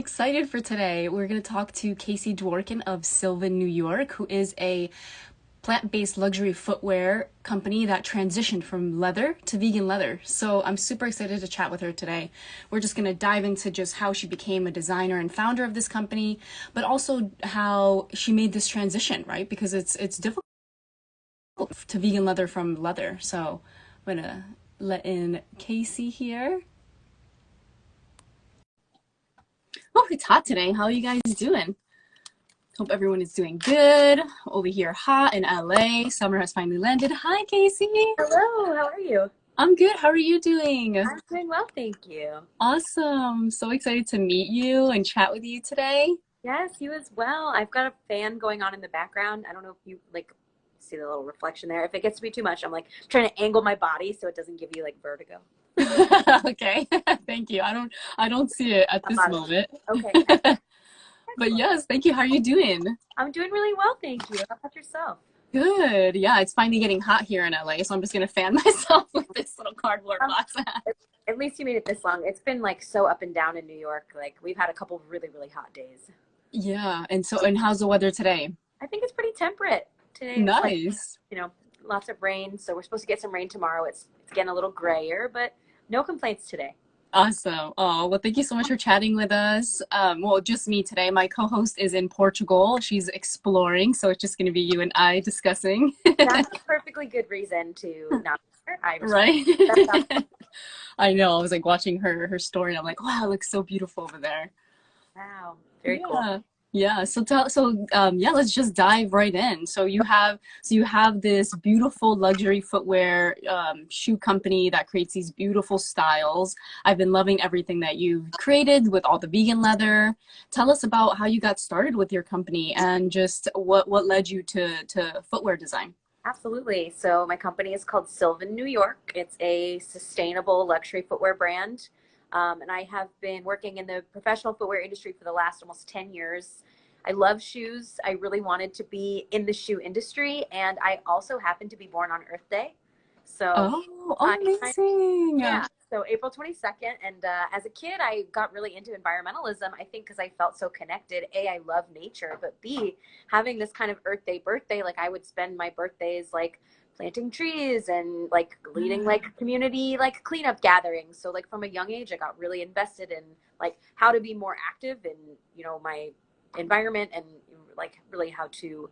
Excited for today. We're going to talk to Casey Dworkin of Sylven New York, who is a plant-based luxury footwear company that transitioned from leather to vegan leather. So I'm super excited to chat with her today. We're just going to dive into just how she became a designer and founder of this company, but also how she made this transition, right? Because it's difficult to vegan leather from leather. So I'm going to let in Casey here. Oh, it's hot today. How are you guys doing? Hope everyone is doing good. Over here, hot in LA. Summer has finally landed. Hi, Casey. Hello, how are you? I'm good. How are you doing? I'm doing well, thank you. Awesome. So excited to meet you and chat with you today. Yes, you as well. I've got a fan going on in the background. I don't know if you see the little reflection there. If it gets to be too much, I'm like trying to angle my body so it doesn't give you like vertigo. Okay. Thank you. I don't see it at this moment. Okay, But excellent. yes, thank you. How are you doing? I'm doing really well, thank you. How about yourself? Good. Yeah, it's finally getting hot here in LA, so I'm just gonna fan myself with this little cardboard Um, box. at least you made it this long. It's been like so up and down in New York. Like we've had a couple of really, really hot days. Yeah, and how's the weather today? I think it's pretty temperate. Today it's like, Nice. you know, lots of rain. So we're supposed to get some rain tomorrow. It's getting a little grayer, but no complaints today. Awesome. Oh, well, thank you so much for chatting with us. Well, just me today. My co-host is in Portugal. She's exploring, so it's just going to be you and I discussing. That's a perfectly good reason to not be there. I respect Right? that. I know. I was like watching her story, and I'm like, wow, it looks so beautiful over there. Wow, very cool. Yeah. Yeah. Yeah, let's just dive right in. So you have this beautiful luxury footwear shoe company that creates these beautiful styles. I've been loving everything that you've created with all the vegan leather. Tell us about how you got started with your company and just what led you to footwear design. Absolutely. So my company is called Sylven New York. It's a sustainable luxury footwear brand. And I have been working in the professional footwear industry for the last almost 10 years. I love shoes. I really wanted to be in the shoe industry. And I also happened to be born on Earth Day. So Oh, I kind amazing. Yeah, so April 22nd. And as a kid, I got really into environmentalism, I think, because I felt so connected. A, I love nature, but B, having this kind of Earth Day birthday, like I would spend my birthdays like planting trees and like leading like community like cleanup gatherings. So like from a young age, I got really invested in like how to be more active in, my environment and like really how to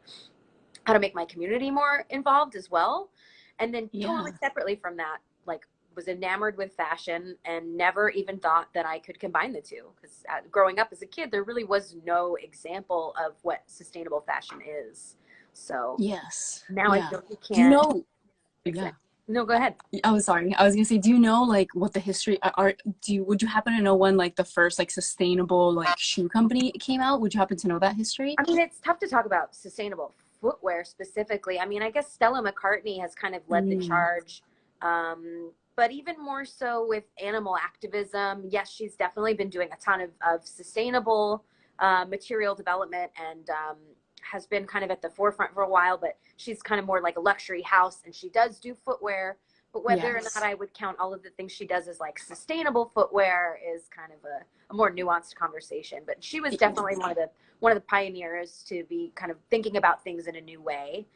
make my community more involved as well. And then totally Yeah. separately from that, like was enamored with fashion and never even thought that I could combine the two. Because growing up as a kid, there really was no example of what sustainable fashion is. So Yes. now I Yeah. feel you Do you can't. know? Yeah. Exactly. No, go ahead. Oh, sorry. I was gonna say, do you know like what the history are? Would you happen to know when like the first like sustainable like shoe company came out? Would you happen to know that history? I mean, it's tough to talk about sustainable footwear specifically. I mean, I guess Stella McCartney has kind of led the Mm, charge. But even more so with animal activism, yes, she's definitely been doing a ton of sustainable material development and has been kind of at the forefront for a while, but she's kind of more like a luxury house and she does do footwear. But whether or not yes. I would count all of the things she does as like sustainable footwear is kind of a more nuanced conversation. But she was definitely one of the pioneers to be kind of thinking about things in a new way.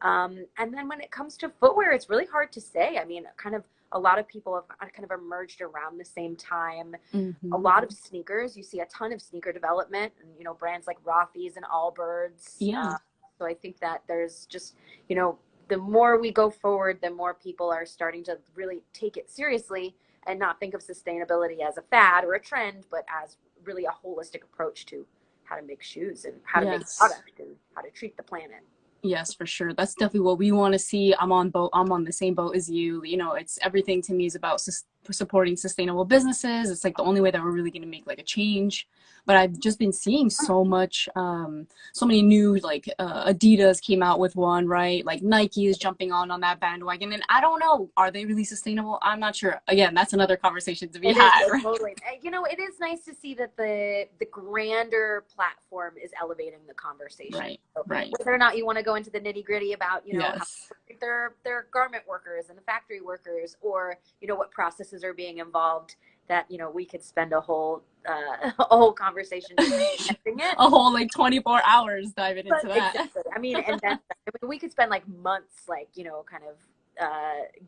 And then when it comes to footwear, it's really hard to say. I mean, kind of a lot of people have kind of emerged around the same time. A Hmm. lot of sneakers, you see a ton of sneaker development, and brands like Rothy's and Allbirds. Yeah. So I think that there's just, you know, the more we go forward, the more people are starting to really take it seriously and not think of sustainability as a fad or a trend, but as really a holistic approach to how to make shoes and how to make Yes. product and how to treat the planet. Yes, for sure. That's definitely what we want to see. I'm on the same boat as you. You know, it's everything to me is about supporting sustainable businesses. It's like the only way that we're really going to make like a change. But I've just been seeing so much, so many new like Adidas came out with one, right? Like Nike is jumping on that bandwagon, and I don't know, are they really sustainable? I'm not sure. Again, that's another conversation to be It is had, right? totally. It is nice to see that the grander platform is elevating the conversation. Right, So right. whether or not you want to go into the nitty gritty about how Yes. their garment workers and the factory workers, or what processes are being involved, that, you know, we could spend a whole a whole conversation just connecting it. A whole like 24 hours diving into But that. exactly. I mean, and then I mean, we could spend like months, like, you know, kind of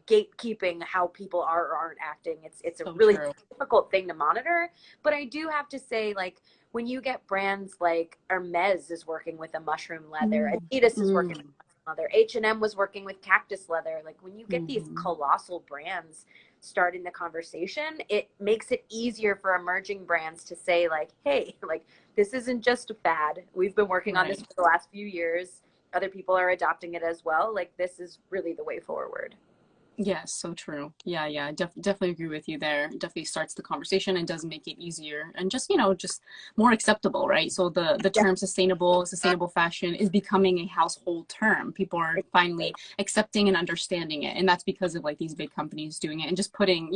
gatekeeping how people are or aren't acting. It's a So really true. difficult thing to monitor. But I do have to say, like, when you get brands like Hermes is working with a mushroom leather, Mm. Adidas is working Mm. with mushroom leather, H&M was working with cactus leather. Like, when you get these Hmm. colossal brands starting the conversation, it makes it easier for emerging brands to say, like, hey, like, this isn't just a fad. We've been working on this Right. for the last few years. Other people are adopting it as well. Like, this is really the way forward. Yes, so true. Yeah, yeah, definitely agree with you there. It definitely starts the conversation and does make it easier and just, just more acceptable, right? So the Yeah, term sustainable fashion is becoming a household term. People are exactly. finally accepting and understanding it. And that's because of like these big companies doing it and just putting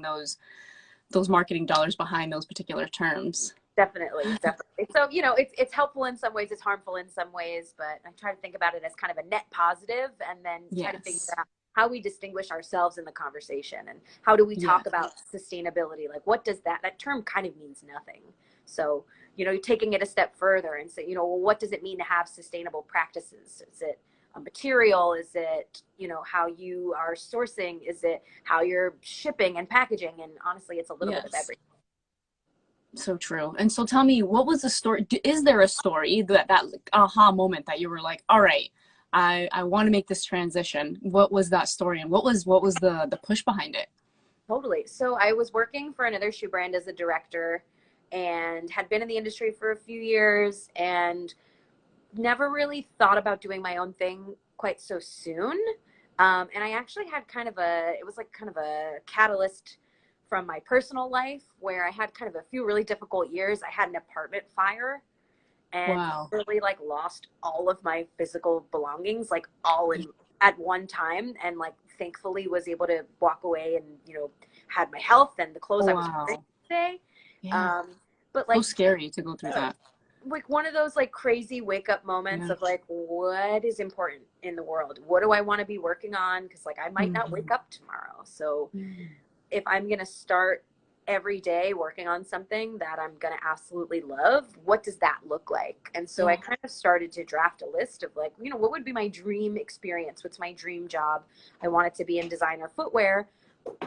those marketing dollars behind those particular terms. Definitely, definitely. So, you know, it's helpful in some ways, it's harmful in some ways, but I try to think about it as kind of a net positive and then try to figure Yes. out how we distinguish ourselves in the conversation and how do we talk Yes. about sustainability? Like, what does that term kind of means nothing. So, you know, taking it a step further and say, you know, well, what does it mean to have sustainable practices? Is it a material? Is it, you know, how you are sourcing? Is it how you're shipping and packaging? And honestly, it's a little bit of Yes. everything. So true. And so tell me, what was the story? Is there a story that like, aha moment that you were like, all right, I want to make this transition. What was that story, and what was the push behind it? Totally. So I was working for another shoe brand as a director and had been in the industry for a few years and never really thought about doing my own thing quite so soon. And I actually had it was like kind of a catalyst from my personal life where I had kind of a few really difficult years. I had an apartment fire and Wow. really like lost all of my physical belongings, like all in at one time. And like thankfully was able to walk away and, you know, had my health and the clothes I was wearing Wow. today. Yeah. Um, but So like scary to go through uh, that. like one of those like crazy wake up moments Yeah. of like what is important in the world, what do I want to be working on, because like I might not Hmm. wake up tomorrow. So if I'm going to start every day working on something that I'm going to absolutely love, what does that look like? And so I Yeah. kind of started to draft a list of like, you know, what would be my dream experience? What's my dream job? I want it to be in designer footwear,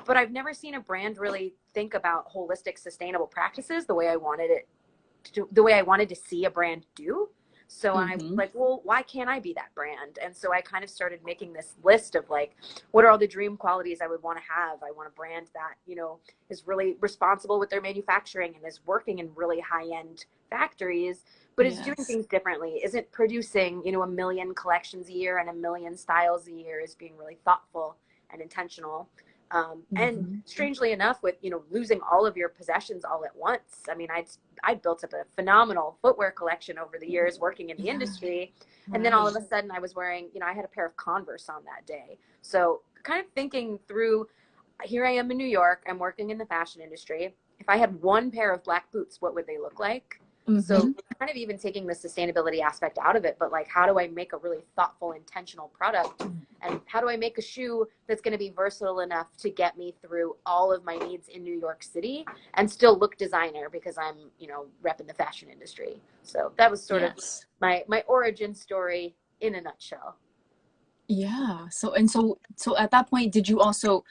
but I've never seen a brand really think about holistic, sustainable practices the way I wanted to see a brand do. So I was Hmm. like, well, why can't I be that brand? And so I kind of started making this list of like, what are all the dream qualities I would want to have? I want a brand that, you know, is really responsible with their manufacturing and is working in really high end factories, but is doing Yes. things differently, isn't producing, you know, a million collections a year and a million styles a year, is being really thoughtful and intentional. And Hmm. strangely enough, with, you know, losing all of your possessions all at once, I mean, I'd built up a phenomenal footwear collection over the years working in the Yeah. industry. And then all of Right. a sudden I was wearing, you know, I had a pair of Converse on that day. So kind of thinking through, here I am in New York, I'm working in the fashion industry. If I had one pair of black boots, what would they look like? So Hmm. kind of even taking the sustainability aspect out of it, but like, how do I make a really thoughtful, intentional product? And how do I make a shoe that's going to be versatile enough to get me through all of my needs in New York City and still look designer because I'm, you know, repping the fashion industry. So that was sort of Yes. my origin story in a nutshell. Yeah. So at that point, did you also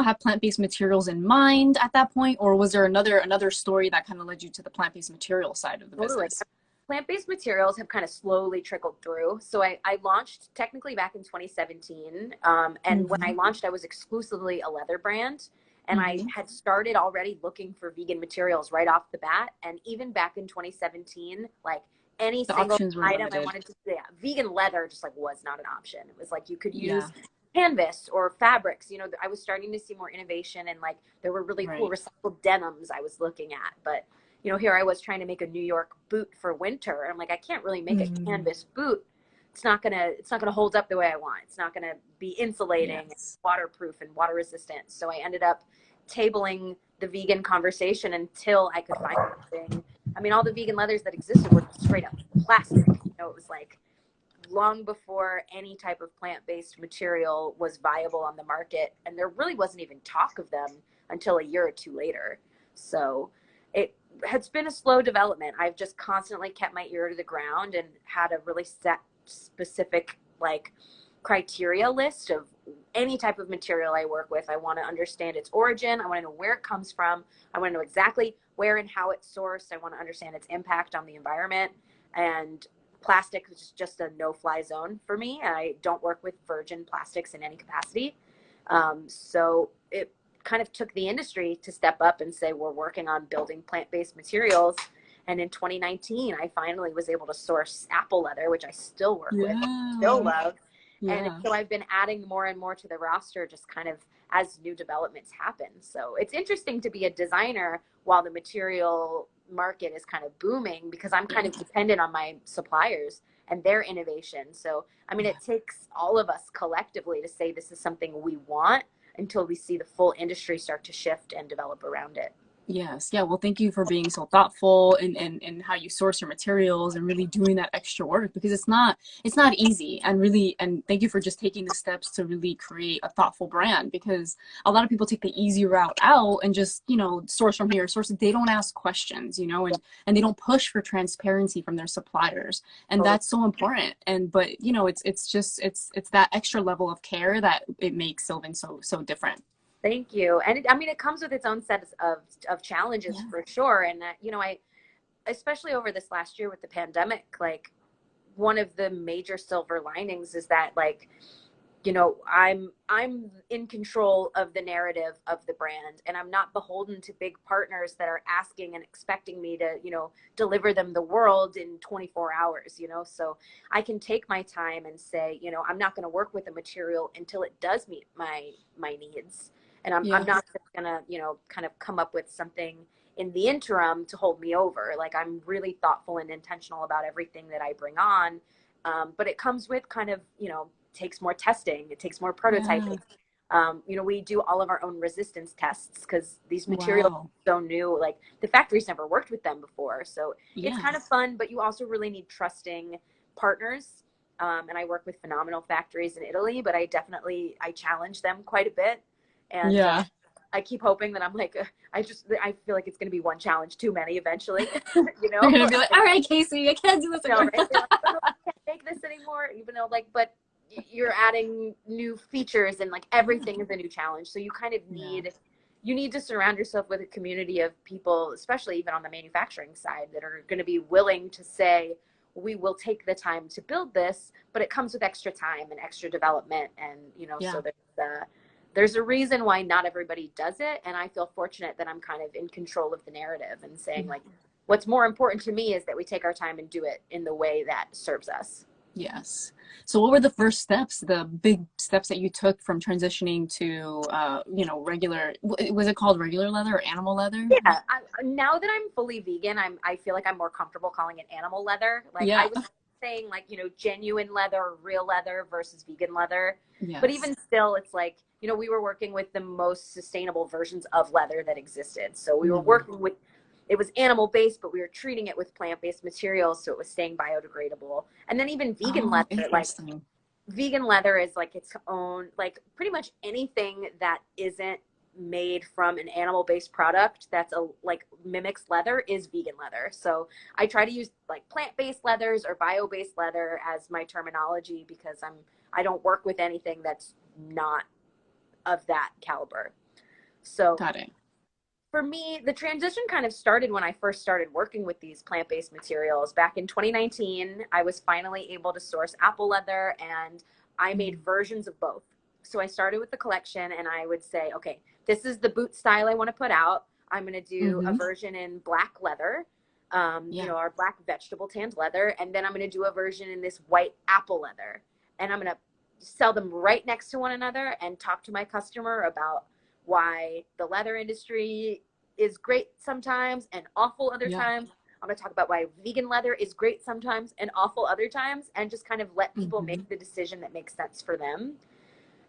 have plant-based materials in mind at that point, or was there another story that kind of led you to the plant-based material side of the Totally. business? Plant-based materials have kind of slowly trickled through. So I launched technically back in 2017. And when I Hmm. launched, I was exclusively a leather brand. And I Hmm. had started already looking for vegan materials right off the bat. And even back in 2017, like any The single options were item I limited. wanted to, yeah, vegan leather just like was not an option. It was like you could Yeah. use canvas or fabrics. You know, I was starting to see more innovation and like there were really cool Right. recycled denims I was looking at. But you know, here I was trying to make a New York boot for winter. I'm like, I can't really make a Hmm. canvas boot. It's not gonna hold up the way I want. It's not gonna be insulating, Yes. waterproof, and water resistant. So I ended up tabling the vegan conversation until I could find something. I mean, all the vegan leathers that existed were straight up plastic. You know, it was like long before any type of plant-based material was viable on the market, and there really wasn't even talk of them until a year or two later. So it has been a slow development. I've just constantly kept my ear to the ground and had a really set specific like criteria list of any type of material I work with. I want to understand its origin. I want to know where it comes from. I want to know exactly where and how it's sourced. I want to understand its impact on the environment. And plastic is just a no-fly zone for me. I don't work with virgin plastics in any capacity. So it kind of took the industry to step up and say, we're working on building plant-based materials. And in 2019, I finally was able to source apple leather, which I still work with, still Yeah. love. And Yeah. so I've been adding more and more to the roster just kind of as new developments happen. So it's interesting to be a designer while the material market is kind of booming, because I'm kind of dependent on my suppliers and their innovation. So, I mean, it takes all of us collectively to say this is something we want until we see the full industry start to shift and develop around it. Yes. Yeah. Well, thank you for being so thoughtful and how you source your materials and really doing that extra work, because it's not easy, and really, and thank you for just taking the steps to really create a thoughtful brand, because a lot of people take the easy route out and just, source from here, source. They don't ask questions, and they don't push for transparency from their suppliers. And Totally. that's so important. And, but, it's that extra level of care that it makes Sylvan so different. Thank you. And I mean, it comes with its own set of challenges Yeah. for sure. And I, especially over this last year with the pandemic, like one of the major silver linings is that like, I'm in control of the narrative of the brand, and I'm not beholden to big partners that are asking and expecting me to, deliver them the world in 24 hours, so I can take my time and say, I'm not going to work with a material until it does meet my needs. And I'm Yeah. not just going to, kind of come up with something in the interim to hold me over. Like, I'm really thoughtful and intentional about everything that I bring on. But it comes with kind of, takes more testing. It takes more Yeah. prototyping. We do all of our own resistance tests because these materials Wow. are so new. Like, the factory's never worked with them before. So it's Yeah. kind of fun, but you also really need trusting partners. And I work with phenomenal factories in Italy, but I challenge them quite a bit. And Yeah. I keep hoping that I'm like, I feel like it's going to be one challenge too many eventually, They're gonna be like, all right, Casey, I can't do this know, anymore. right? They're like, oh, I can't make this anymore, even though like, but you're adding new features and like everything is a new challenge. So you kind of Yeah. need to surround yourself with a community of people, especially even on the manufacturing side, that are going to be willing to say, we will take the time to build this, but it comes with extra time and extra development. And, so Yeah. there's a reason why not everybody does it. And I feel fortunate that I'm kind of in control of the narrative and saying Yeah. like, what's more important to me is that we take our time and do it in the way that serves us. Yes. So what were the first steps, the big steps that you took from transitioning to, regular, was it called regular leather or animal leather? Yeah, now that I'm fully vegan, I feel like I'm more comfortable calling it animal leather. Like I Yeah. was saying, like, genuine leather, real leather versus vegan leather. But Yes. even still, it's like, we were working with the most sustainable versions of leather that existed. So we were Mm. working with, it was animal based, but we were treating it with plant based materials, so it was staying biodegradable. And then even vegan Oh, leather, like interesting. vegan leather is like its own, like pretty much anything that isn't made from an animal based product that's a like mimics leather is vegan leather. So I try to use like plant based leathers or bio based leather as my terminology, because I don't work with anything that's not of that caliber. So Got it. for me, the transition kind of started when I first started working with these plant-based materials. Back in 2019, I was finally able to source apple leather, and I made Mm. versions of both. So I started with the collection, and I would say, okay, this is the boot style I want to put out. I'm going to do a Mm-hmm. version in black leather, Yeah. our black vegetable tanned leather, and then I'm going to do a version in this white apple leather. And I'm going to sell them right next to one another and talk to my customer about why the leather industry is great sometimes and awful other Yeah. times. I'm going to talk about why vegan leather is great sometimes and awful other times, and just kind of let people Mm-hmm. make the decision that makes sense for them.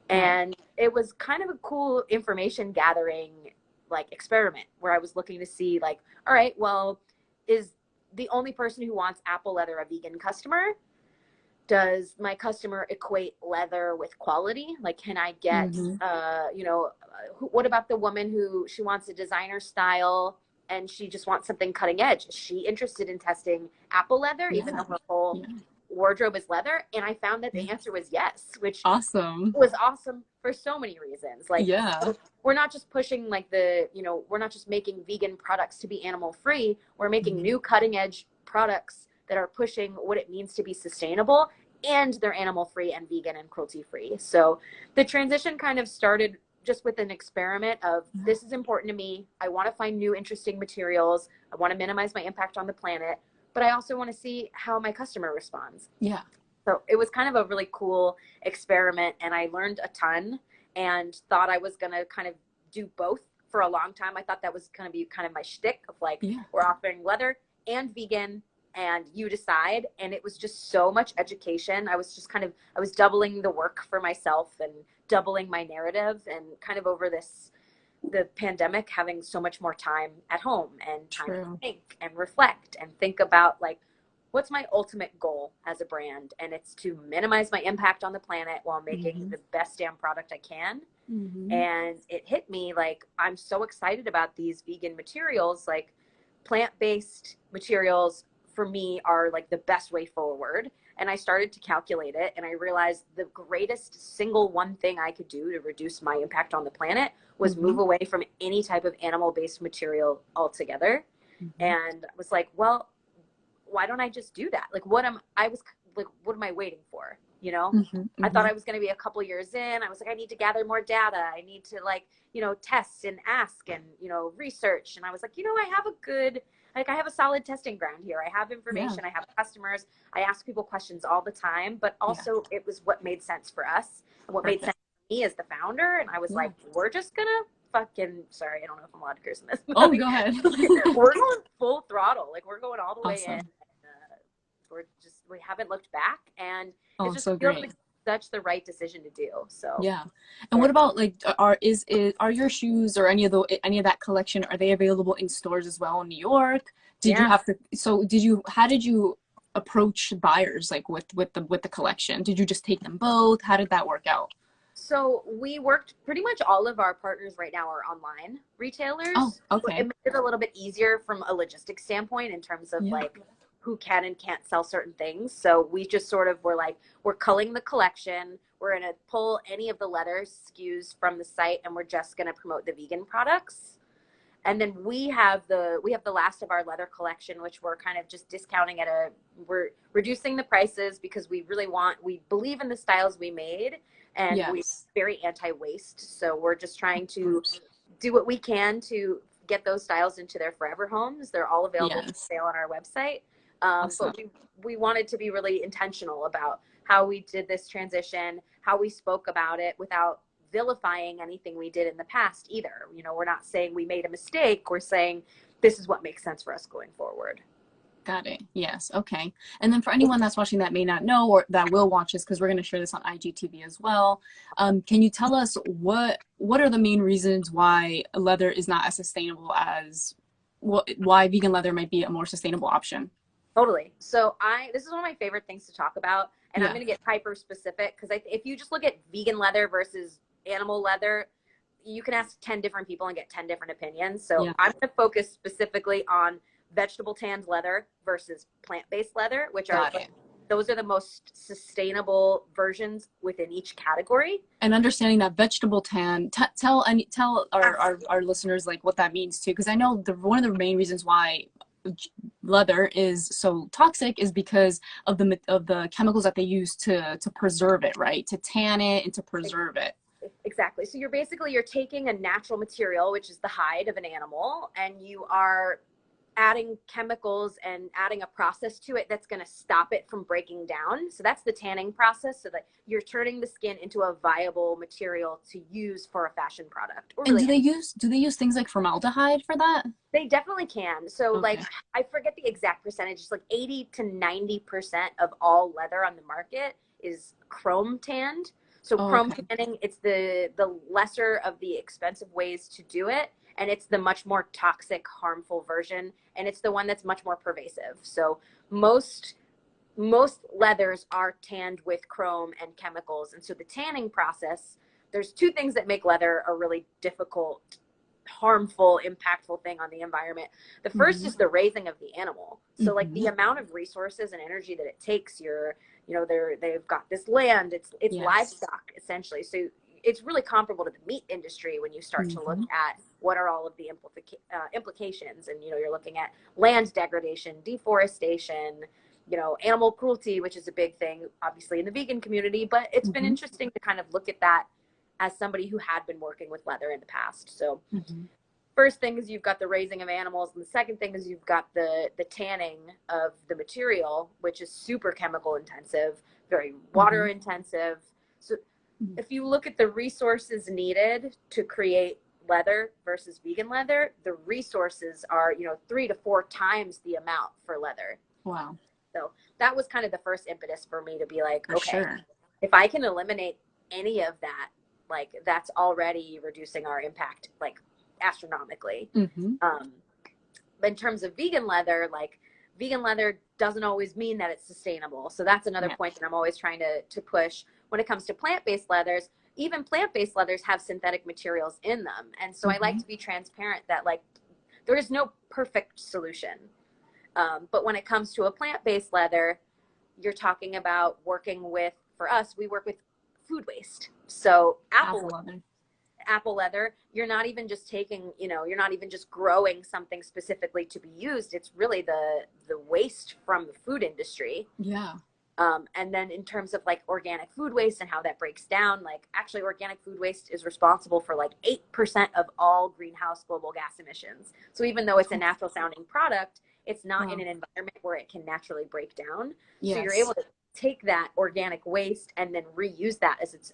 Right. And it was kind of a cool information gathering like experiment where I was looking to see like, all right, well, is the only person who wants apple leather a vegan customer? Does my customer equate leather with quality? Like, can I get, Mm-hmm. what about the woman who she wants a designer style and she just wants something cutting edge? Is she interested in testing apple leather, Yeah. even though her whole Yeah. wardrobe is leather? And I found that the Yeah. answer was yes, which Awesome. was awesome for so many reasons. Like, Yeah. we're not just pushing like the, we're not just making vegan products to be animal free. We're making new cutting edge products that are pushing what it means to be sustainable, and they're animal free and vegan and cruelty free. So the transition kind of started just with an experiment of, this is important to me. I want to find new interesting materials. I want to minimize my impact on the planet, but I also want to see how my customer responds. Yeah. So it was kind of a really cool experiment, and I learned a ton and thought I was going to kind of do both for a long time. I thought that was going to be kind of my shtick of like, Yeah. we're offering leather and vegan and you decide. And it was just so much education. I was doubling the work for myself and doubling my narrative, and kind of over the pandemic, having so much more time at home and time to think and reflect and think about like, what's my ultimate goal as a brand? And it's to minimize my impact on the planet while making the best damn product I can. And it hit me like, I'm so excited about these vegan materials. Like, plant-based materials for me are like the best way forward. And I started to calculate it, and I realized the greatest single one thing I could do to reduce my impact on the planet was move away from any type of animal-based material altogether. And I was like, well, why don't I just do that? Like, what am I waiting for? I thought I was going to be a couple years in. I was like, I need to gather more data. I need to test and ask and, research. And I was like, I have a solid testing ground here. I have information. I have customers. I ask people questions all the time, but also it was what made sense for us and what made sense for me as the founder. And I was like, we're just going to sorry, I don't know if I'm allowed to curse in this. Oh, go ahead. We're going full throttle. Like, we're going all the way in. We haven't looked back, and it just feels like such the right decision to do. So yeah. And what about like, are your shoes or any of that collection, are they available in stores as well in New York? How did you approach buyers like with the collection? Did you just take them both? How did that work out? So we worked, pretty much all of our partners right now are online retailers. Oh, okay. It made it a little bit easier from a logistics standpoint in terms of like who can and can't sell certain things. So we just sort of were like, we're culling the collection. We're going to pull any of the leather SKUs from the site, and we're just going to promote the vegan products. And then we have the last of our leather collection, which we're kind of just discounting we're reducing the prices because we believe in the styles we made, and we're very anti-waste. So we're just trying to do what we can to get those styles into their forever homes. They're all available for sale on our website. But we wanted to be really intentional about how we did this transition, how we spoke about it without vilifying anything we did in the past either. We're not saying we made a mistake. We're saying this is what makes sense for us going forward. Got it. Yes. Okay. And then for anyone that's watching that may not know, or that will watch this, because we're going to share this on IGTV as well, can you tell us what are the main reasons why leather is not as sustainable as why vegan leather might be a more sustainable option? Totally. So this is one of my favorite things to talk about, and I'm going to get hyper specific because if you just look at vegan leather versus animal leather, you can ask 10 different people and get 10 different opinions. So I'm going to focus specifically on vegetable tanned leather versus plant-based leather, which those are the most sustainable versions within each category. And understanding that vegetable tan, tell our listeners like what that means too, because I know one of the main reasons why leather is so toxic is because of the chemicals that they use to preserve it, right? To tan it and to preserve it. Exactly. So you're taking a natural material, which is the hide of an animal, and you are adding chemicals and adding a process to it that's going to stop it from breaking down. So that's the tanning process, so that you're turning the skin into a viable material to use for a fashion product. And do they use things like formaldehyde for that? They definitely can. So like, I forget the exact percentage. It's like 80 to 90% of all leather on the market is chrome tanned. So chrome tanning, it's the lesser of the expensive ways to do it. And it's the much more toxic, harmful version. And it's the one that's much more pervasive. So most leathers are tanned with chrome and chemicals. And so the tanning process there's two things that make leather a really difficult, harmful, impactful thing on the environment. The first is the raising of the animal. So like the amount of resources and energy that it takes, they've got this land, it's livestock essentially. So it's really comparable to the meat industry when you start to look at what are all of the implications. And, you're looking at land degradation, deforestation, animal cruelty, which is a big thing, obviously, in the vegan community. But it's been interesting to kind of look at that as somebody who had been working with leather in the past. So first thing is you've got the raising of animals. And the second thing is you've got the tanning of the material, which is super chemical intensive, very water intensive. So if you look at the resources needed to create leather versus vegan leather, the resources are, 3 to 4 times the amount for leather. Wow. So that was kind of the first impetus for me to be like, if I can eliminate any of that, like that's already reducing our impact like astronomically. But in terms of vegan leather, like vegan leather doesn't always mean that it's sustainable. So that's another point that I'm always trying to push when it comes to plant-based leathers. Even plant-based leathers have synthetic materials in them. And so I like to be transparent that like there is no perfect solution. But when it comes to a plant-based leather, you're talking about working with, for us, we work with food waste. So apple leather, you're not even just taking, you're not even just growing something specifically to be used. It's really the waste from the food industry. Yeah. And then in terms of like organic food waste and how that breaks down, like actually organic food waste is responsible for like 8% of all greenhouse global gas emissions. So even though it's a natural sounding product, it's not in an environment where it can naturally break down. So you're able to take that organic waste and then reuse that as it's,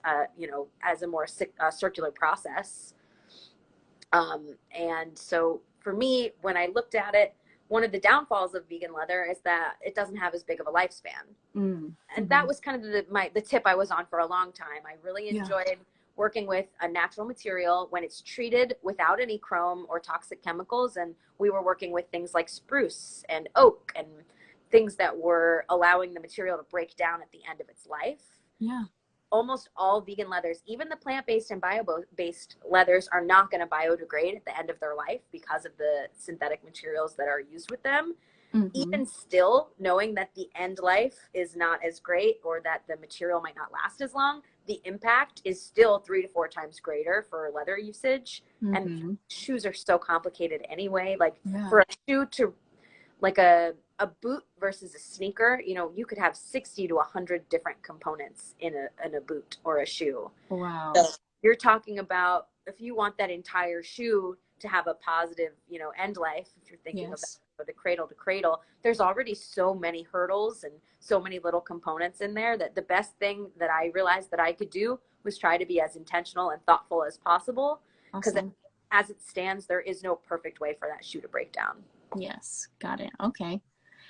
as a more circular process. And so for me, when I looked at it, one of the downfalls of vegan leather is that it doesn't have as big of a lifespan. And that was kind of the tip I was on for a long time. I really enjoyed working with a natural material when it's treated without any chrome or toxic chemicals. And we were working with things like spruce and oak and things that were allowing the material to break down at the end of its life. Yeah. Almost all vegan leathers, even the plant-based and bio-based leathers, are not going to biodegrade at the end of their life because of the synthetic materials that are used with them. Even still, knowing that the end life is not as great or that the material might not last as long, the impact is still 3 to 4 times greater for leather usage. And shoes are so complicated anyway. Like for a shoe to, like a boot versus a sneaker, you could have 60 to 100 different components in a boot or a shoe. Wow. So you're talking about, if you want that entire shoe to have a positive, end life, if you're thinking of the cradle to cradle, there's already so many hurdles and so many little components in there that the best thing that I realized that I could do was try to be as intentional and thoughtful as possible. Because as it stands, there is no perfect way for that shoe to break down. Yes, got it. Okay.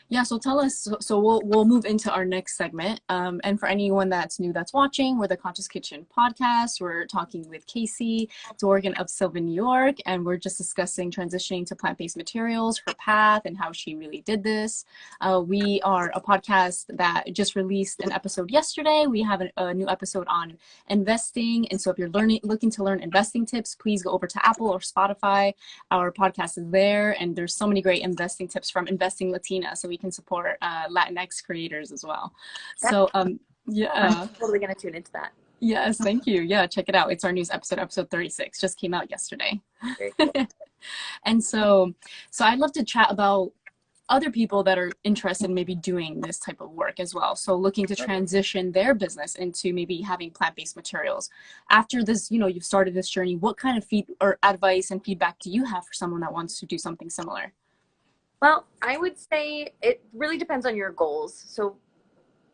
Yeah, so tell us, so we'll move into our next segment. And for anyone that's new that's watching, we're the Conscious Kitchen podcast. We're talking with Casey Dworkin of Sylven New York, and we're just discussing transitioning to plant-based materials, her path, and how she really did this. We are a podcast that just released an episode yesterday. We have a new episode on investing, and so if you're looking to learn investing tips, please go over to Apple or Spotify. Our podcast is there, and there's so many great investing tips from Investing Latina, so we can support Latinx creators as well. So yeah, I'm totally gonna tune into that. Yes, thank you. Yeah, check it out. It's our news episode 36, just came out yesterday. Very cool. And so I'd love to chat about other people that are interested in maybe doing this type of work as well, so looking to transition their business into maybe having plant-based materials. After this, you've started this journey, what kind of advice and feedback do you have for someone that wants to do something similar? Well, I would say it really depends on your goals. So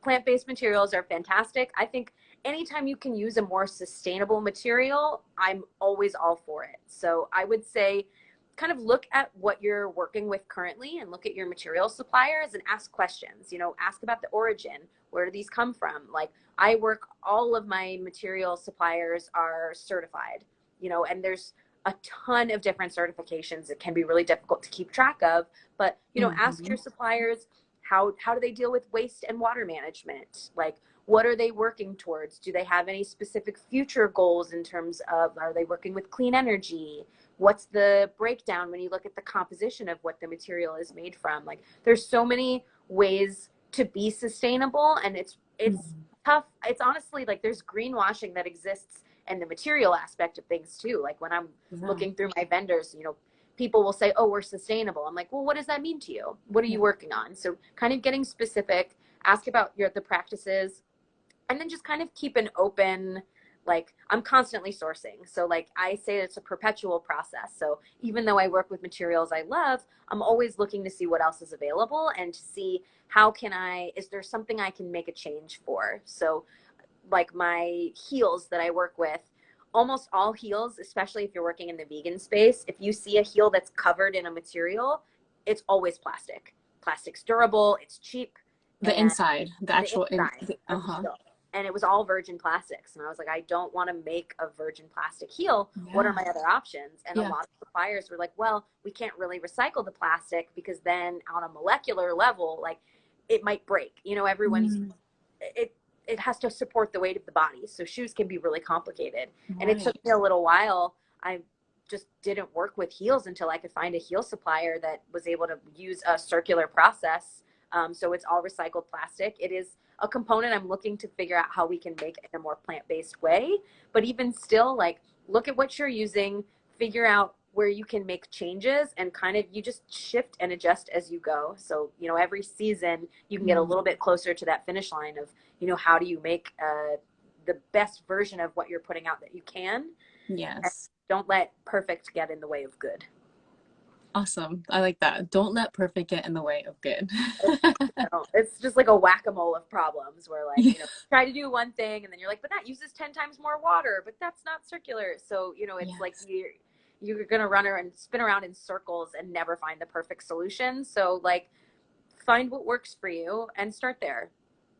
plant-based materials are fantastic. I think anytime you can use a more sustainable material, I'm always all for it. So I would say kind of look at what you're working with currently and look at your material suppliers and ask questions. Ask about the origin. Where do these come from? Like all of my material suppliers are certified, and there's a ton of different certifications. It can be really difficult to keep track of, but ask your suppliers, how do they deal with waste and water management? Like, what are they working towards? Do they have any specific future goals in terms of, are they working with clean energy? What's the breakdown when you look at the composition of what the material is made from? Like, there's so many ways to be sustainable, and it's tough. It's honestly like there's greenwashing that exists in the material aspect of things too. Like when I'm Yeah. looking through my vendors, you know, people will say, oh, we're sustainable. I'm like, well, what does that mean to you? What are you working on? So kind of getting specific, ask about the practices, and then just kind of keep an open, like, I'm constantly sourcing. So like I say, it's a perpetual process. So even though I work with materials I love, I'm always looking to see what else is available and to see how can is there something I can make a change for? So like my heels that I work with, almost all heels, especially if you're working in the vegan space, if you see a heel that's covered in a material, it's always plastic. Plastic's durable, it's cheap, The and inside, the the actual inside of the uh-huh. heel. And it was all virgin plastics. And I was like, I don't want to make a virgin plastic heel. What are Yeah. my other options? And a Yeah. lot of suppliers were like, well, we can't really recycle the plastic because then on a molecular level, like it might break. You know, Mm, it has to support the weight of the body. So shoes can be really complicated. And it took right. me a little while. I just didn't work with heels until I could find a heel supplier that was able to use a circular process. So it's all recycled plastic. It is a component I'm looking to figure out how we can make it in a more plant-based way. But even still, like, look at what you're using, figure out where you can make changes, and kind of you just shift and adjust as you go. So, you know, every season you can get a Mm, little bit closer to that finish line of, you know, how do you make the best version of what you're putting out that you can. And yes. don't let perfect get in the way of good. Awesome. I like that. Don't let perfect get in the way of good. It's just like a whack-a-mole of problems where, like, you know, try to do one thing and then you're like, but that uses 10 times more water, but that's not circular. So, you know, it's like Yes. you're going to run and spin around in circles and never find the perfect solution. So like find what works for you and start there.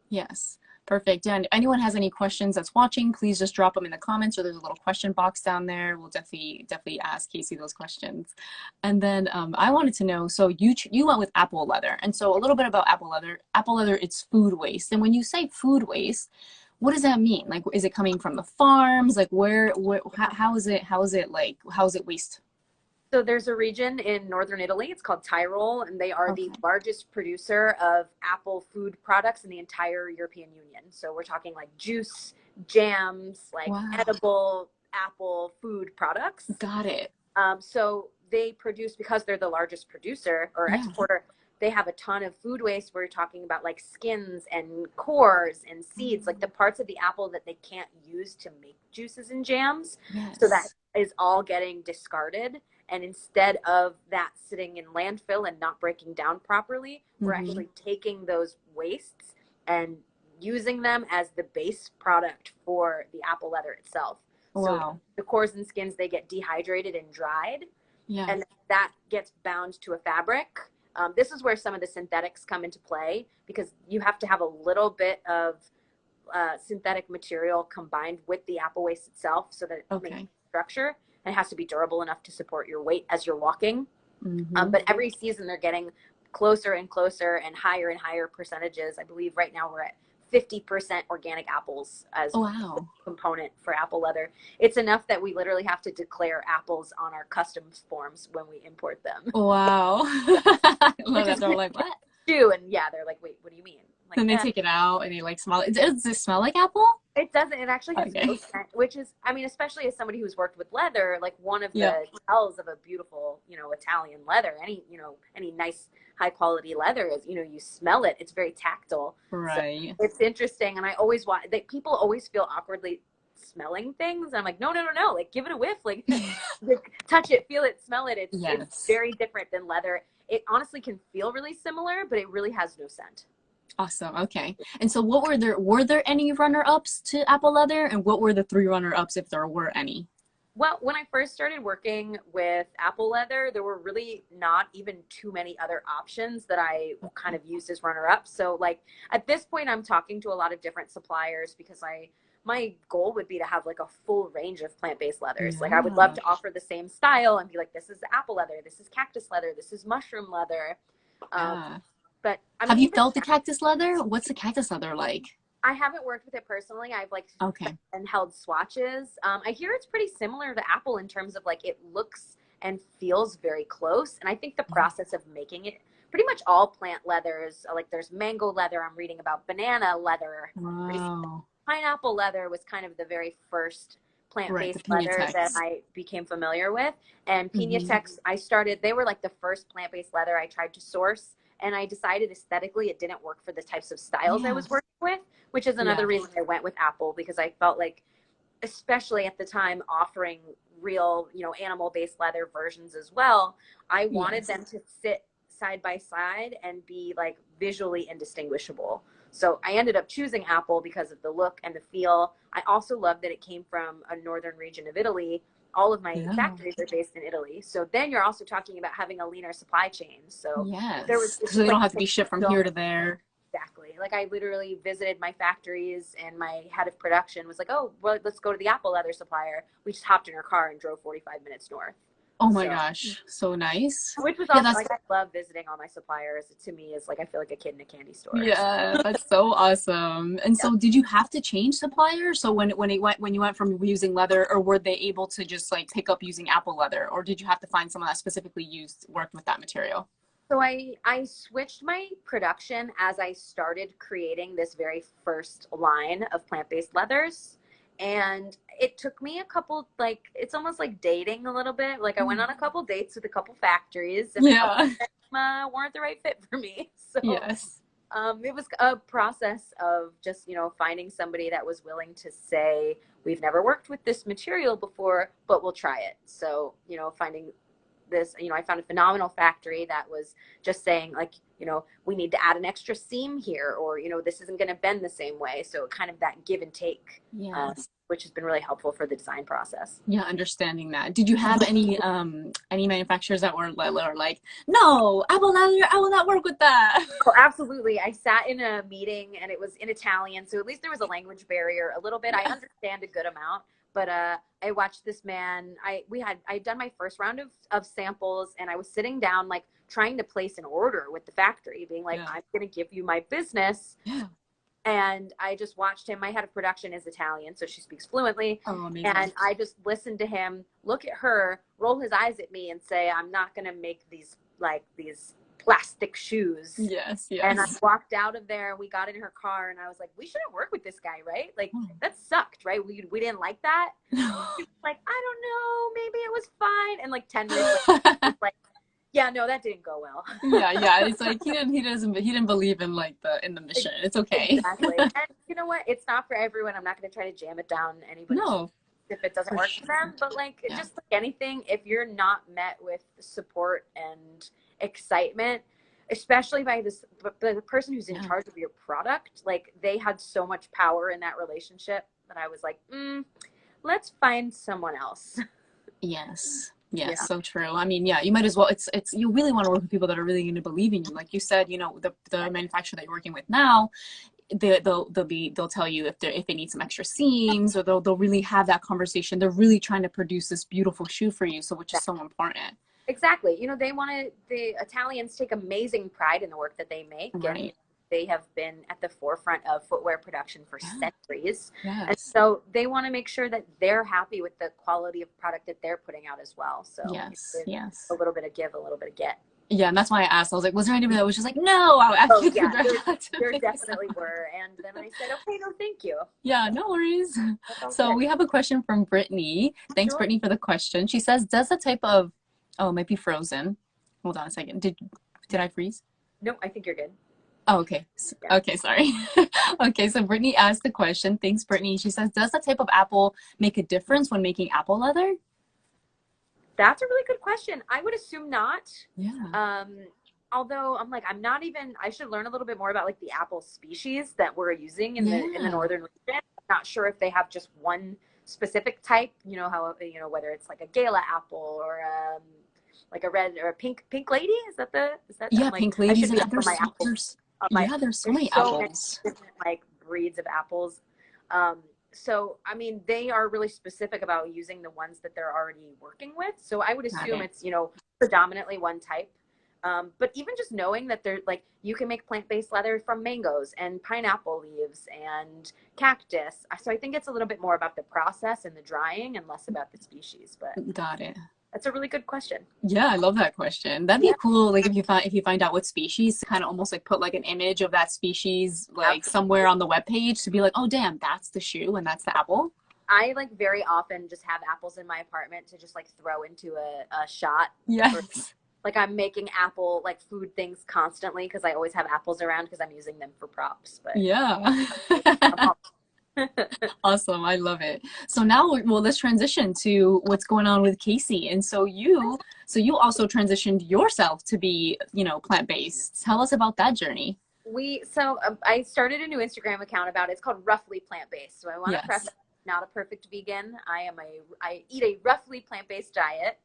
Yes. Perfect. And anyone has any questions that's watching, please just drop them in the comments, or there's a little question box down there. We'll definitely ask Casey those questions. And then I wanted to know, so you went with apple leather. And so a little bit about apple leather. Apple leather, it's food waste. And when you say food waste, what does that mean? Like, is it coming from the farms? Like, where how is it like, how is it waste? So there's a region in northern Italy, it's called Tyrol, and they are the Okay. largest producer of apple food products in the entire European Union. So we're talking like juice, jams, like Wow. edible apple food products. Got it. So they produce, because they're the largest producer or Yeah. exporter, they have a ton of food waste. We're talking about like skins and cores and seeds, like the parts of the apple that they can't use to make juices and jams. So that Yes. is all getting discarded. And instead of that sitting in landfill and not breaking down properly, we're Mm-hmm. actually taking those wastes and using them as the base product for the apple leather itself. So Wow. the cores and skins, they get dehydrated and dried, Yeah. and that gets bound to a fabric. This is where some of the synthetics come into play, because you have to have a little bit of synthetic material combined with the apple waste itself so that it makes Okay. structure, and it has to be durable enough to support your weight as you're walking. Mm-hmm. But every season they're getting closer and closer and higher percentages. I believe right now we're at 50% organic apples as Oh, the wow. component for apple leather. It's enough that we literally have to declare apples on our customs forms when we import them. Wow. I love Which that. is They're like, what? do, and yeah, they're like, wait, what do you mean? I'm like, Then they take it out and they like smell it. Does it smell like apple? it doesn't. It actually has no Okay. scent, which is, I mean, especially as somebody who's worked with leather, like one of Yeah. the tells of a beautiful, you know, Italian leather, any nice high quality leather is, you know, you smell it. It's very tactile. So Right. it's interesting. And I always want that people always feel awkwardly smelling things. And I'm like, no, no, no, no. Like give it a whiff, like touch it, feel it, smell it. It's Yes. very different than leather. It honestly can feel really similar, but it really has no scent. Awesome. Okay. And so were there any runner-ups to apple leather, and what were the three runner-ups if there were any? Well, when I first started working with apple leather, there were really not even too many other options that I kind of used as runner-up. So like at this point, I'm talking to a lot of different suppliers because my goal would be to have like a full range of plant-based leathers. Like I would love Yeah. to offer the same style and be like, this is apple leather, this is cactus leather, this is mushroom leather. Um, Yeah. But I Have mean, you even felt the cactus leather? What's the cactus leather like? I haven't worked with it personally. I've like Okay. and held swatches. I hear it's pretty similar to Apple in terms of like it looks and feels very close. And I think the Yeah. process of making it, pretty much all plant leathers, like there's mango leather. I'm reading about banana leather. Wow. Pineapple leather was kind of the very first Right, the plant-based leather that Pinatex. I became familiar with. And Hmm. Pinatex, they were like the first plant-based leather I tried to source. And I decided aesthetically it didn't work for the types of styles I Yeah. was working with, which is another Yeah. reason I went with Apple, because I felt like, especially at the time, offering real, animal-based leather versions as well, I wanted Yes. them to sit side by side and be like visually indistinguishable. So I ended up choosing Apple because of the look and the feel. I also love that it came from a northern region of Italy. All of my Yeah. factories are based in Italy. So then you're also talking about having a leaner supply chain. So there was, Yes. it's So just they don't like have to be shipped from so here to there. exactly. Like I literally visited my factories and my head of production was like, "Oh, well, let's go to the Apple leather supplier." We just hopped in her car and drove 45 minutes north. Oh my So, gosh. So nice. which was Yeah, awesome. that's Like I love visiting all my suppliers. It, to me, is like I feel like a kid in a candy store. So, yeah, that's so awesome. And yeah. so did you have to change suppliers? So when you went from using leather, or were they able to just like pick up using Apple leather, or did you have to find someone that specifically worked with that material? So I switched my production as I started creating this very first line of plant-based leathers. And it took me a couple, like, it's almost like dating a little bit. Like I went on a couple dates with a couple factories and a couple Yeah. of them weren't the right fit for me. So Yes. it was a process of just, finding somebody that was willing to say, we've never worked with this material before, but we'll try it. So, finding this, I found a phenomenal factory that was just saying like, we need to add an extra seam here, or, this isn't going to bend the same way. So kind of that give and take, Yes. which has been really helpful for the design process. Yeah, understanding that. Did you have any manufacturers that were like, no, Apple leather, I will not work with that. Oh, absolutely. I sat in a meeting and it was in Italian, so at least there was a language barrier a little bit. I Yeah. understand a good amount, but I watched this man. I'd done my first round of samples, and I was sitting down like trying to place an order with the factory, being like, Yeah. I'm going to give you my business. Yeah. And I just watched him. My head of production is Italian, so she speaks fluently. Oh, amazing. And I just listened to him look at her, roll his eyes at me, and say, I'm not going to make these plastic shoes. Yes, And I yes. walked out of there. We got in her car, and I was like, we shouldn't work with this guy, right? Like, that sucked, right? We didn't like that. She was like, I don't know. Maybe it was fine. And like 10 minutes later, she was like, yeah, no, that didn't go well. Yeah, yeah. It's like he didn't believe in like the mission. It's okay. Exactly. And you know what? It's not for everyone. I'm not going to try to jam it down anybody's No, if it doesn't for work for them. sure. But like, Yeah. just like anything, if you're not met with support and excitement, especially by the person who's in Yeah. charge of your product, like they had so much power in that relationship that I was like, let's find someone else. Yes. Yeah. Yes, so true. I mean, yeah, you might as well. It's you really want to work with people that are really going to believe in you. Like you said, the manufacturer that you're working with now, they'll tell you if they need some extra seams, or they'll really have that conversation. They're really trying to produce this beautiful shoe for you, so which is so important. Exactly. The Italians take amazing pride in the work that they make, and Right. they have been at the forefront of footwear production for Yeah. centuries. And Yes. so they want to make sure that they're happy with the quality of product that they're putting out as well. So Yes. there's a Yes. little bit of give, a little bit of get. Yeah, and that's why I asked. I was like, was there anybody that was just like, no, I Oh actually yeah, figured out how to there fix them. definitely were. And then I said, okay, no, thank you. Yeah, no worries. That's all So good. we have a question from Brittany. Thanks, Sure. Brittany, for the question. She says, does the type of, oh, it might be frozen. Hold on a second. Did I freeze? No, I think you're good. Oh, okay. Yeah. Okay, sorry. Okay, so Brittany asked the question. Thanks, Brittany. She says, does the type of apple make a difference when making apple leather? That's a really good question. I would assume not. Yeah. Although I'm not even, I should learn a little bit more about like the apple species that we're using in the Yeah. northern region. I'm not sure if they have just one specific type, whether it's like a gala apple or like a red or a pink lady. Is that Yeah, like pink I ladies, should and be up on my apple there's so there's many so many apples. different like breeds of apples. So I mean they are really specific about using the ones that they're already working with. So I would Got assume it. it's, predominantly one type. But even just knowing that they're like, you can make plant-based leather from mangoes and pineapple leaves and cactus. So I think it's a little bit more about the process and the drying and less about the species. But Got it. that's a really good question. Yeah, I love that question. That'd be Yeah, cool, like if you find out what species, kind of almost like put like an image of that species like somewhere absolutely. on the web page to be like, oh damn, that's the shoe and that's the apple. I like very often just have apples in my apartment to just like throw into a shot. Or Yes. like I'm making apple like food things constantly because I always have apples around because I'm using them for props. But Yeah. I'm all Awesome. I love it. So now, well, let's transition to what's going on with Casey. And so you also transitioned yourself to be, you know, plant-based. Tell us about that journey. I started a new Instagram account about it. It's called Roughly Plant Based. So I want to Yes. preface, not a perfect vegan. I eat a roughly plant based diet.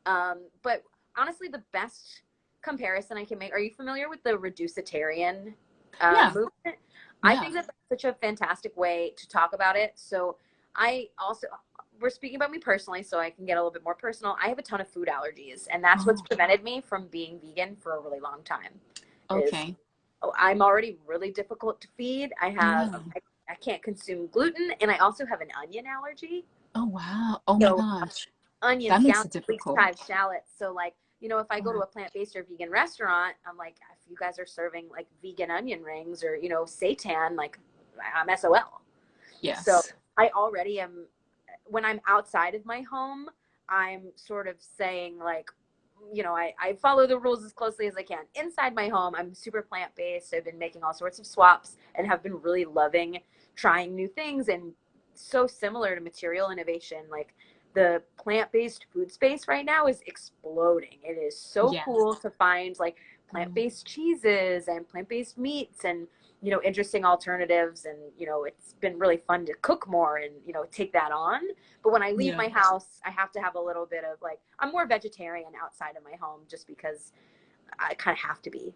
But honestly, the best comparison I can make. Are you familiar with the reducitarian Yeah. movement? I Yeah. think that's such a fantastic way to talk about it. So I also, we're speaking about me personally, so I can get a little bit more personal. I have a ton of food allergies, and that's what's Oh, prevented me from being vegan for a really long time. Is okay. I'm already really difficult to feed. Yeah. I can't consume gluten, and I also have an onion allergy. Oh, wow. Oh my So gosh. onions, That makes scallions, it leeks, difficult. chives, shallots. So like, if I go to Wow. a plant-based or vegan restaurant, I'm like, if you guys are serving like vegan onion rings or, seitan, like I'm SOL. So Yes. I already am, when I'm outside of my home, I'm sort of saying like, I follow the rules as closely as I can. Inside my home, I'm super plant-based. I've been making all sorts of swaps and have been really loving trying new things, and so similar to material innovation. Like the plant-based food space right now is exploding. It is so Yes. cool to find like Mm. plant-based cheeses and plant-based meats and interesting alternatives, and it's been really fun to cook more and take that on. But when I leave Yeah. my house, I have to have a little bit of like, I'm more vegetarian outside of my home just because I kind of have to be.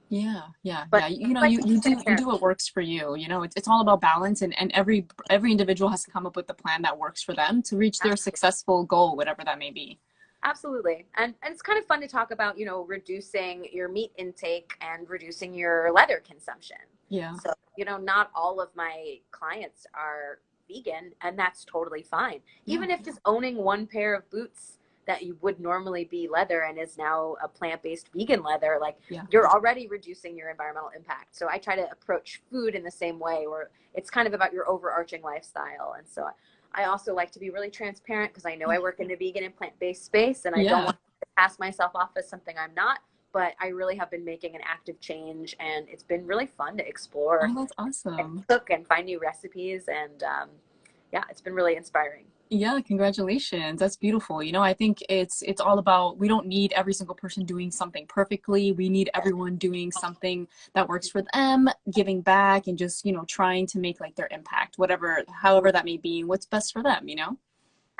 Yeah, yeah, But yeah. You know, like you do what works for you. You know, it's all about balance, and every individual has to come up with the plan that works for them to reach their successful goal, whatever that may be. absolutely. And it's kind of fun to talk about, reducing your meat intake and reducing your leather consumption. Yeah, So, not all of my clients are vegan, and that's totally fine. yeah, Even if just owning one pair of boots that you would normally be leather and is now a plant-based vegan leather, like yeah. you're already reducing your environmental impact. So I try to approach food in the same way, where it's kind of about your overarching lifestyle. And so I also like to be really transparent because I know I work in the vegan and plant-based space, and I don't Yeah. want to pass myself off as something I'm not. But I really have been making an active change, and it's been really fun to explore Oh, that's and awesome. cook and find new recipes. And yeah, it's been really inspiring. Yeah, congratulations. That's beautiful. You know, I think it's all about we don't need every single person doing something perfectly. We need everyone doing something that works for them, giving back and just, you know, trying to make like their impact, whatever, however that may be, what's best for them, you know?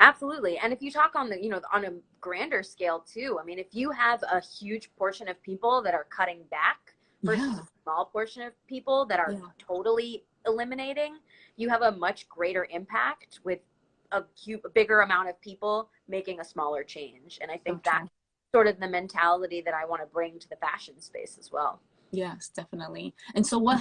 Absolutely. And if you talk on on a grander scale too, I mean, if you have a huge portion of people that are cutting back versus a Yeah. small portion of people that are Yeah. totally eliminating, you have a much greater impact with a bigger amount of people making a smaller change. And I So think that's true. sort of the mentality that I want to bring to the fashion space as well. Yes, definitely. And so how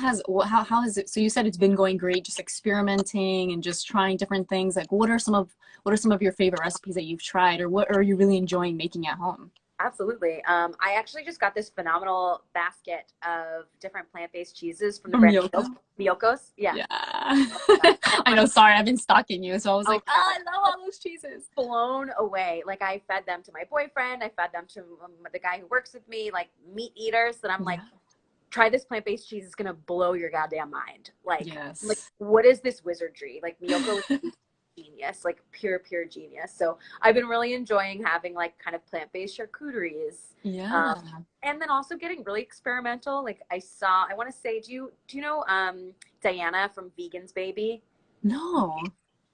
has it, so you said it's been going great, just experimenting and just trying different things. Like what are some of your favorite recipes that you've tried or what are you really enjoying making at home? Absolutely. I actually just got this phenomenal basket of different plant-based cheeses from the From brand Yoko? Miyokos. Yeah. Yeah. And I know, sorry, I've been stalking you. So I was oh like, my God, I love all those cheeses. blown away. Like I fed them to my boyfriend. I fed them to the guy who works with me, like meat eaters. That I'm like, Yeah. try this plant-based cheese. It's gonna blow your goddamn mind. Like Yes. what is this wizardry? Like Miyoko is genius, like pure genius. So I've been really enjoying having like kind of plant-based charcuteries. Um, Yeah. and then also getting really experimental. Like I want to say, do you know Diana from Vegan's Baby? No.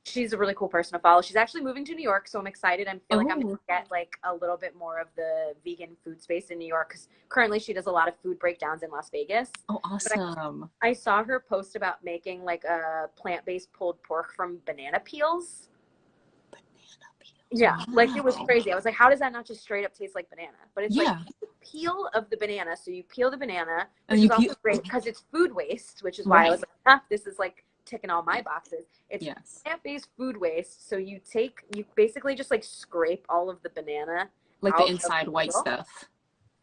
She's a really cool person to follow. She's actually moving to New York, so I'm excited. I feel like I'm gonna Oh, get like a little bit more of the vegan food space in New York because currently she does a lot of food breakdowns in Las Vegas. oh, But awesome. I saw her post about making like a plant-based pulled pork from banana peels. Banana peels. Yeah, like it was Wow. crazy. I was like, how does that not just straight up taste like banana? But it's like Yeah. peel of the banana. So you peel the banana, And which you is peel, also great because it's food waste, which is why I right? was like, ah, this is like ticking all my boxes. It's Yes. plant-based food waste. So you basically just like scrape all of the banana Like the out of inside the white peel. stuff.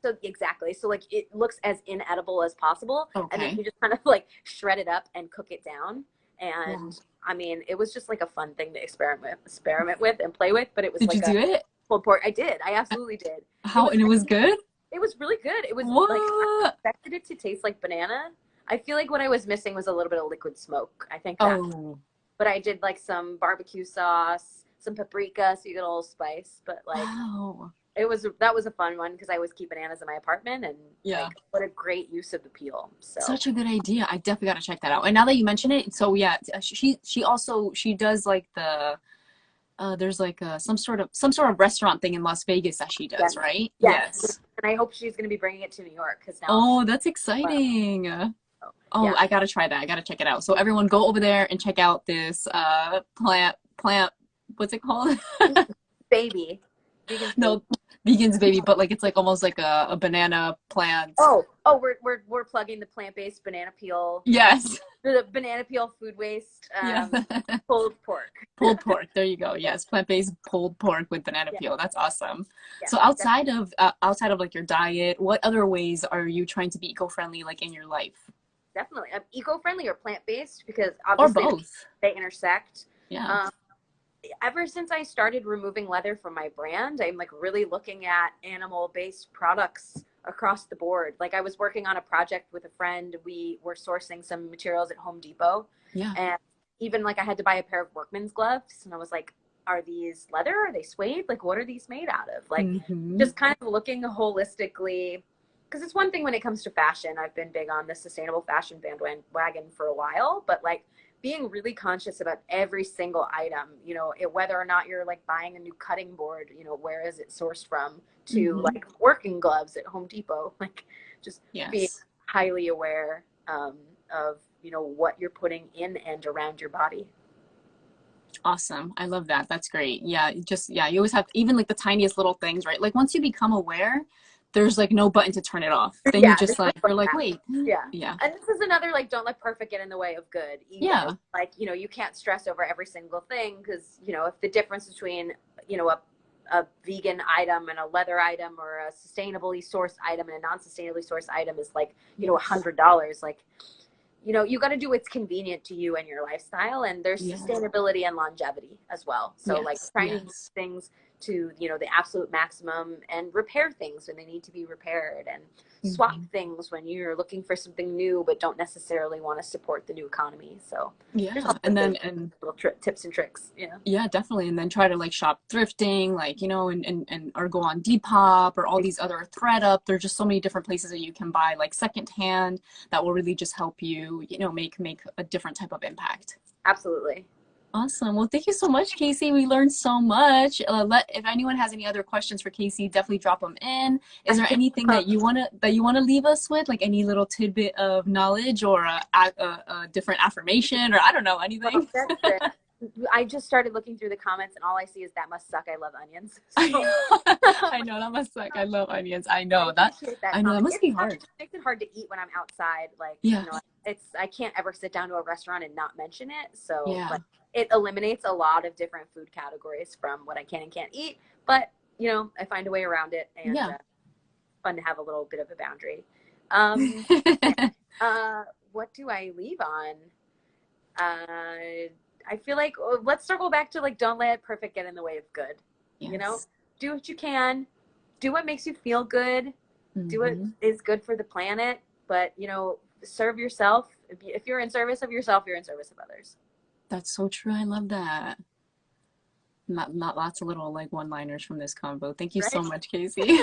So exactly. So like it looks as inedible as possible. And then Okay. you just kind of like shred it up and cook it down. Wow. And I mean, it was just like a fun thing to experiment with and play with, but it was Did you like a do it? pulled pork. I did. I absolutely did. It How, was and it was good? it was really good. It was like I What? expected it to taste like banana. I feel like what I was missing was a little bit of liquid smoke. I think that, Oh, but I did like some barbecue sauce, some paprika, so you get a little spice. But like wow. that was a fun one because I always keep bananas in my apartment, and Yeah. like what a great use of the peel. So Such a good idea. I definitely got to check that out. And now that you mention it, so yeah, she does like there's like some sort of restaurant thing in Las Vegas that she does, yes, right? yes, Yes. and I hope she's going to be bringing it to New York because now I'm Oh, that's wow. exciting. So, Oh, yeah, I gotta try that. I gotta check it out. So everyone go over there and check out this plant what's it called? baby, vegan's baby. No, Vegan's Baby, but like it's like almost like a banana plant. Oh, we're plugging the plant-based banana peel, Yes. the banana peel food waste, Yes. pulled pork. Pulled pork. There you go. Yes, plant-based pulled pork with banana Yeah, peel. That's awesome. yeah, So outside of like your diet, what other ways are you trying to be eco-friendly like in your life? definitely. Eco-friendly or plant-based because Or obviously both? they intersect. Yeah. Um, Ever since I started removing leather from my brand, I'm like really looking at animal-based products across the board. Like I was working on a project with a friend. We were sourcing some materials at Home Depot, Yeah. and even like I had to buy a pair of workman's gloves, and I was like, are these leather? Are they suede? Like what are these made out of? Like Mm-hmm. just kind of looking holistically because it's one thing when it comes to fashion. I've been big on the sustainable fashion bandwagon for a while, but like being really conscious about every single item, whether or not you're like buying a new cutting board, where is it sourced from, to Mm-hmm. like working gloves at Home Depot, like just being Yes. highly aware of, what you're putting in and around your body. Awesome. I love that. That's great. Yeah, you always have even like the tiniest little things, right? Like once you become aware, there's like no button to turn it off. Then you Yeah, just like you're like, wait, yeah. yeah. And this is another like don't let perfect get in the way of good either. Yeah. Like, you can't stress over every single thing because, if the difference between, a vegan item and a leather item or a sustainably sourced item and a non-sustainably sourced item is like, Yes. $100. Like, you got to do what's convenient to you and your lifestyle. And there's Yes. sustainability and longevity as well. So like Yes. trying to use Yes. things to, the absolute maximum and repair things when they need to be repaired and swap Mm-hmm. things when you're looking for something new, but don't necessarily want to support the new economy. So there's Yeah. all And sorts then of and little tips and tricks. Yeah. yeah, definitely. And then try to like shop thrifting, like, and or go on Depop or all these other ThreadUp. There's just so many different places that you can buy like secondhand that will really just help you, make a different type of impact. Absolutely. Awesome. Well, thank you so much, Casey. We learned so much. If anyone has any other questions for Casey, definitely drop them in. Is there anything that you wanna leave us with, like any little tidbit of knowledge or a different affirmation or I don't know Well, anything? that's it. I just started looking through the comments and all I see is that must suck. I love onions. I So I know that must suck. I love onions. I I know that. appreciate that I know that comment. must be hard. It makes it hard to eat when I'm outside. Like, Yeah. I can't ever sit down to a restaurant and not mention it. So Yeah. like it eliminates a lot of different food categories from what I can and can't eat. But, I find a way around it and Yeah. fun to have a little bit of a boundary. Um, what do I leave on? I feel like let's circle back to like don't let perfect get in the way of good. Yes. Do what you can, do what makes you feel good, do what Hmm. is good for the planet, but serve yourself. If you're in service of yourself, you're in service of others. That's so true. I love that. Not lots of little like one-liners from this convo. Thank you so Right? much, Casey.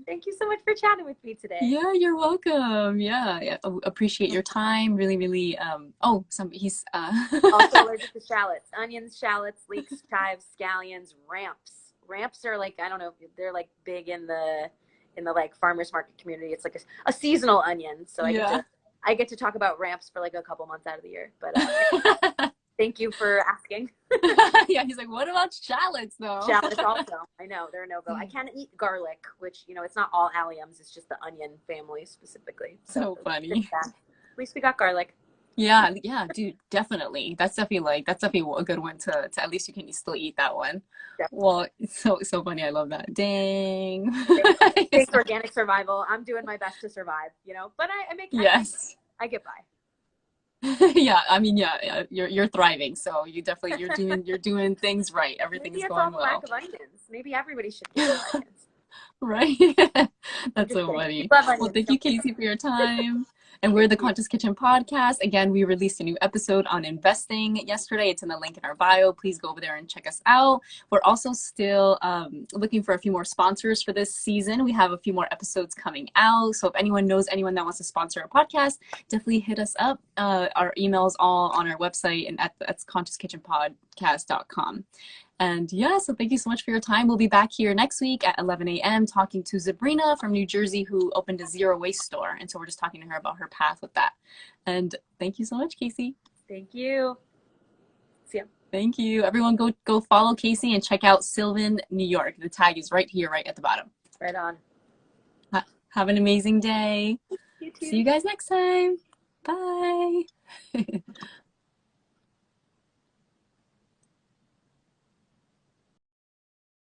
Thank you so much for chatting with me today. Yeah, you're welcome. Yeah, yeah. Appreciate your time. Really, really. Oh, he's. Also allergic to shallots, onions, shallots, leeks, chives, scallions, ramps. Ramps are like, I don't know, they're like big in the like farmers market community. It's like a seasonal onion. So Yeah. I get to talk about ramps for like a couple months out of the year. But Thank you for asking. Yeah, he's like, what about shallots though? Shallots also. I know they're a no go. I can't eat garlic, which it's not all alliums. It's just the onion family specifically. So So funny. at least we got garlic. Yeah, yeah, dude, definitely. That's definitely a good one to at least you can still eat that one. Definitely. Well, it's so funny. I love that. Dang. Thanks, organic survival. I'm doing my best to survive, but Yes. I get by. Yeah, I mean, yeah, you're thriving, so you're doing things right. Everything Maybe is it's all going the lack well. of onions. Maybe everybody should get more onions. Right? I'm That's just so kidding. We funny. love Well, onions. thank you, Don't get me Casey, for your time. And wrong. we're Thank the you. Conscious Kitchen Podcast. Again, we released a new episode on investing yesterday. It's in the link in our bio. Please go over there and check us out. We're also still looking for a few more sponsors for this season. We have a few more episodes coming out. So if anyone knows anyone that wants to sponsor a podcast, definitely hit us up. Our email's all on our website and that's consciouskitchenpodcast.com. And yeah, so thank you so much for your time. We'll be back here next week at 11 a.m. talking to Sabrina from New Jersey, who opened a zero waste store. And so we're just talking to her about her path with that. And thank you so much, Casey. Thank you. See ya. Thank you. Everyone go follow Casey and check out Sylven New York. The tag is right here, right at the bottom. Right on. Have an amazing day. You too. See you guys next time. Bye.